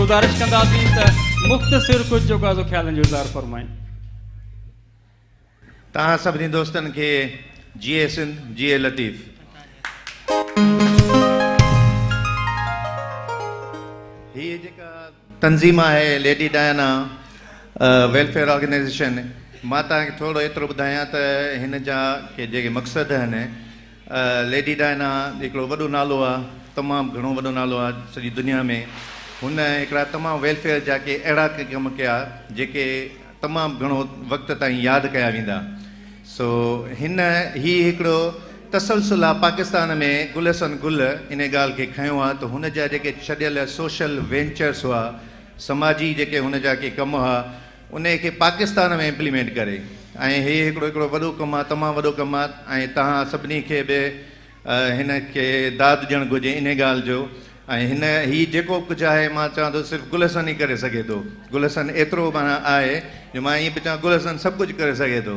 गुज़ारिश कंदासीं त मुख़्तसिर कुझु जेको आहे ख़्यालनि जो इज़हार फ़रमाइनि। तव्हां सभिनी दोस्तनि खे जिए सिंध जिए लतीफ़। हीअ जेका तंज़ीम आहे लेडी डायना वेलफेयर ऑर्गेनाइज़ेशन, मां तव्हांखे थोरो एतिरो ॿुधायां त हिन जा के जेके मक़सद आहिनि। लेडी डायना हिकिड़ो वॾो नालो आहे, तमामु घणो वॾो नालो आहे सॼी दुनिया में। हुन हिकिड़ा तमामु वेलफेयर जा के अहिड़ा कम कया जेके तमामु घणो वक़्त ताईं यादि कया वेंदा। सो ही हिकिड़ो तसलसल आहे पाकिस्तान में गुलसन गुल इन ॻाल्हि खे खयो आहे त हुन जा जेके छॾियल सोशल वेंचर्स हुआ, समाजी जेके हुन जा के कम हुआ, उन खे पाकिस्तान में इम्प्लीमेंट करे। ऐं हिकिड़ो वॾो कमु आहे, तमामु वॾो कमु आहे। ऐं तव्हां सभिनी खे बि हिन खे दाद ॾियणु घुरिजे इन ॻाल्हि जो। ऐं ही जेको कुझु आहे मां चवां थो सिर्फ़ु गुलसन ई करे सघे थो। गुलसन एतिरो माना आहे जो मां ईअं बि चवां गुलसन सभु कुझु करे सघे थो।